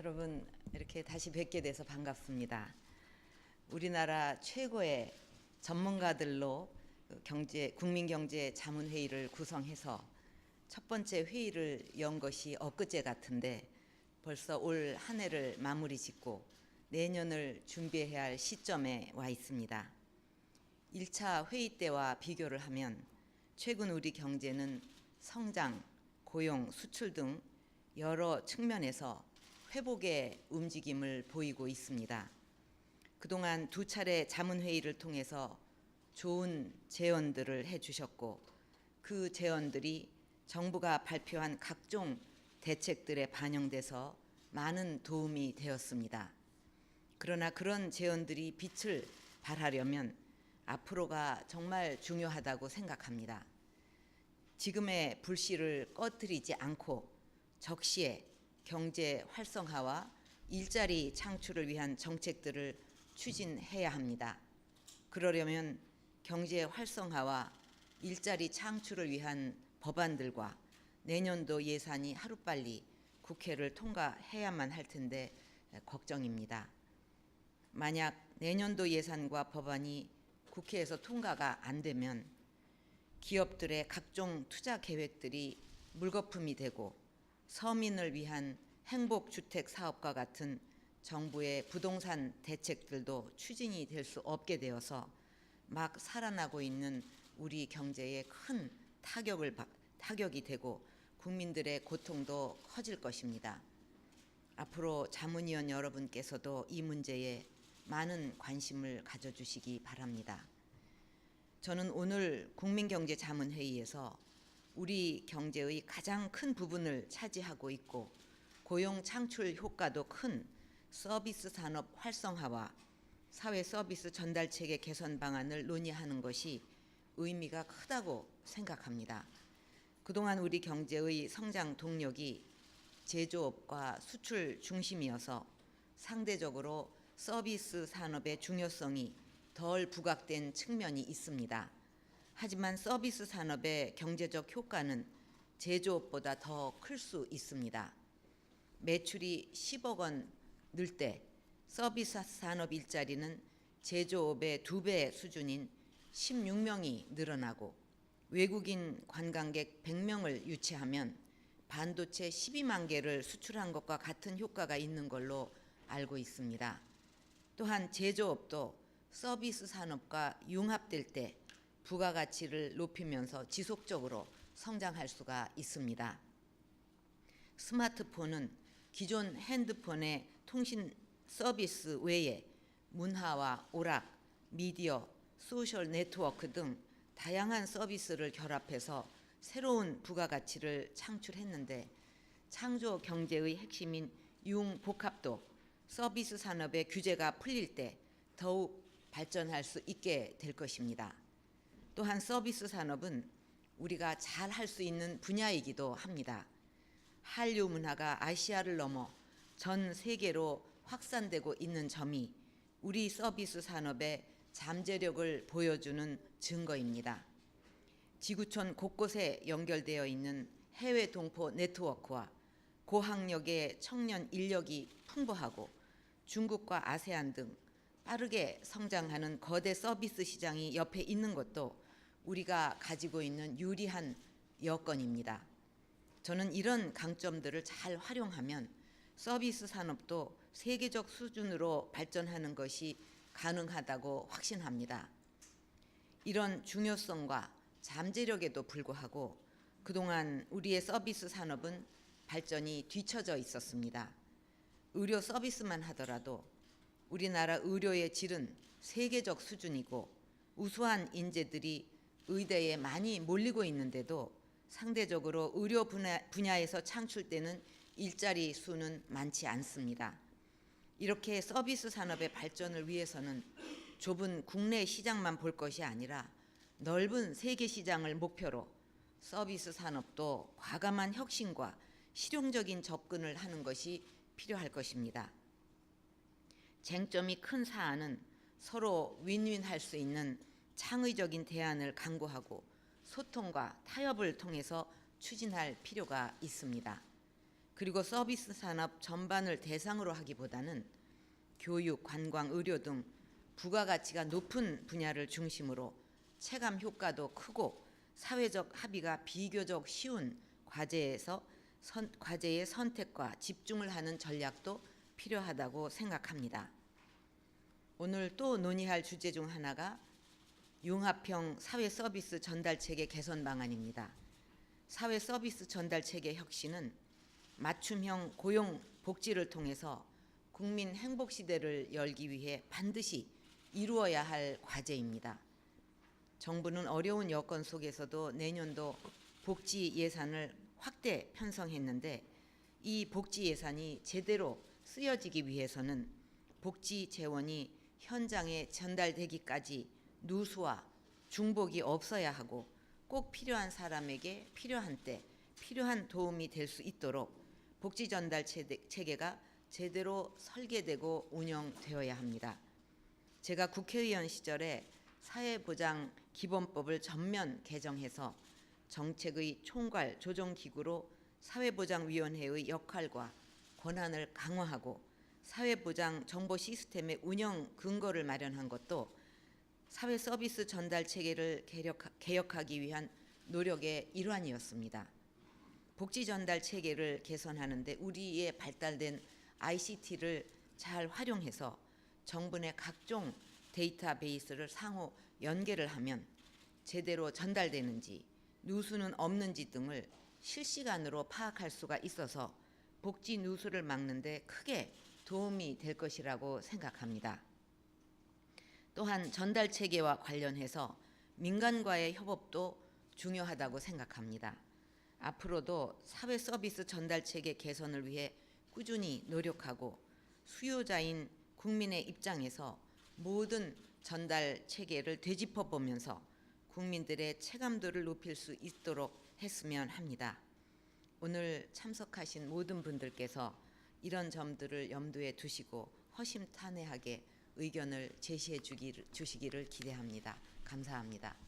여러분 이렇게 다시 뵙게 돼서 반갑습니다. 우리나라 최고의 전문가들로 국민경제자문회의를 구성해서 첫 번째 회의를 연 것이 엊그제 같은데 벌써 올 한 해를 마무리 짓고 내년을 준비해야 할 시점에 와 있습니다. 1차 회의 때와 비교를 하면 최근 우리 경제는 성장, 고용, 수출 등 여러 측면에서 회복의 움직임을 보이고 있습니다. 그동안 두 차례 자문회의를 통해서 좋은 제언들을 해주셨고 그 제언들이 정부가 발표한 각종 대책들에 반영돼서 많은 도움이 되었습니다. 그러나 그런 제언들이 빛을 발하려면 앞으로가 정말 중요하다고 생각합니다. 지금의 불씨를 꺼뜨리지 않고 적시에 경제 활성화와 일자리 창출을 위한 정책들을 추진해야 합니다. 그러려면 경제 활성화와 일자리 창출을 위한 법안들과 내년도 예산이 하루빨리 국회를 통과해야만 할 텐데 걱정입니다. 만약 내년도 예산과 법안이 국회에서 통과가 안 되면 기업들의 각종 투자 계획들이 물거품이 되고 서민을 위한 행복주택 사업과 같은 정부의 부동산 대책들도 추진이 될 수 없게 되어서 막 살아나고 있는 우리 경제에 큰 타격이 되고 국민들의 고통도 커질 것입니다. 앞으로 자문위원 여러분께서도 이 문제에 많은 관심을 가져주시기 바랍니다. 저는 오늘 국민경제자문회의에서 우리 경제의 가장 큰 부분을 차지하고 있고 고용 창출 효과도 큰 서비스 산업 활성화와 사회 서비스 전달 체계 개선 방안을 논의하는 것이 의미가 크다고 생각합니다. 그동안 우리 경제의 성장 동력이 제조업과 수출 중심이어서 상대적으로 서비스 산업의 중요성이 덜 부각된 측면이 있습니다. 하지만 서비스 산업의 경제적 효과는 제조업보다 더 클 수 있습니다. 매출이 10억 원 늘 때 서비스 산업 일자리는 제조업의 2배 수준인 16명이 늘어나고 외국인 관광객 100명을 유치하면 반도체 12만 개를 수출한 것과 같은 효과가 있는 걸로 알고 있습니다. 또한 제조업도 서비스 산업과 융합될 때 부가가치를 높이면서 지속적으로 성장할 수가 있습니다. 스마트폰은 기존 핸드폰의 통신 서비스 외에 문화와 오락, 미디어, 소셜 네트워크 등 다양한 서비스를 결합해서 새로운 부가가치를 창출했는데 창조 경제의 핵심인 융복합도 서비스 산업의 규제가 풀릴 때 더욱 발전할 수 있게 될 것입니다. 또한 서비스 산업은 우리가 잘 할 수 있는 분야이기도 합니다. 한류 문화가 아시아를 넘어 전 세계로 확산되고 있는 점이 우리 서비스 산업의 잠재력을 보여주는 증거입니다. 지구촌 곳곳에 연결되어 있는 해외 동포 네트워크와 고학력의 청년 인력이 풍부하고 중국과 아세안 등 빠르게 성장하는 거대 서비스 시장이 옆에 있는 것도 우리가 가지고 있는 유리한 여건입니다. 저는 이런 강점들을 잘 활용하면 서비스 산업도 세계적 수준으로 발전하는 것이 가능하다고 확신합니다. 이런 중요성과 잠재력에도 불구하고 그동안 우리의 서비스 산업은 발전이 뒤처져 있었습니다. 의료 서비스만 하더라도 우리나라 의료의 질은 세계적 수준이고 우수한 인재들이 의대에 많이 몰리고 있는데도 상대적으로 의료 분야에서 창출되는 일자리 수는 많지 않습니다. 이렇게 서비스 산업의 발전을 위해서는 좁은 국내 시장만 볼 것이 아니라 넓은 세계 시장을 목표로 서비스 산업도 과감한 혁신과 실용적인 접근을 하는 것이 필요할 것입니다. 쟁점이 큰 사안은 서로 윈윈할 수 있는 창의적인 대안을 강구하고 소통과 타협을 통해서 추진할 필요가 있습니다. 그리고 서비스 산업 전반을 대상으로 하기보다는 교육, 관광, 의료 등 부가가치가 높은 분야를 중심으로 체감 효과도 크고 사회적 합의가 비교적 쉬운 과제의 선택과 집중을 하는 전략도 필요하다고 생각합니다. 오늘 또 논의할 주제 중 하나가 융합형 사회 서비스 전달 체계 개선 방안입니다. 사회 서비스 전달 체계 혁신은 맞춤형 고용 복지를 통해서 국민 행복 시대를 열기 위해 반드시 이루어야 할 과제입니다. 정부는 어려운 여건 속에서도 내년도 복지 예산을 확대 편성했는데 이 복지 예산이 제대로 쓰여지기 위해서는 복지 재원이 현장에 전달되기까지 누수와 중복이 없어야 하고 꼭 필요한 사람에게 필요한 때 필요한 도움이 될 수 있도록 복지 전달 체계가 제대로 설계되고 운영되어야 합니다. 제가 국회의원 시절에 사회보장 기본법을 전면 개정해서 정책의 총괄 조정기구로 사회보장위원회의 역할과 권한을 강화하고 사회보장 정보 시스템의 운영 근거를 마련한 것도 사회 서비스 전달 체계를 개혁하기 위한 노력의 일환이었습니다. 복지 전달 체계를 개선하는 데 우리의 발달된 ICT를 잘 활용해서 정부 내 각종 데이터베이스를 상호 연계를 하면 제대로 전달되는지 누수는 없는지 등을 실시간으로 파악할 수가 있어서 복지 누수를 막는 데 크게 도움이 될 것이라고 생각합니다. 또한 전달 체계와 관련해서 민간과의 협업도 중요하다고 생각합니다. 앞으로도 사회 서비스 전달 체계 개선을 위해 꾸준히 노력하고 수요자인 국민의 입장에서 모든 전달 체계를 되짚어 보면서 국민들의 체감도를 높일 수 있도록 했으면 합니다. 오늘 참석하신 모든 분들께서 이런 점들을 염두에 두시고 허심탄회하게 의견을 제시해 주시기를 기대합니다. 감사합니다.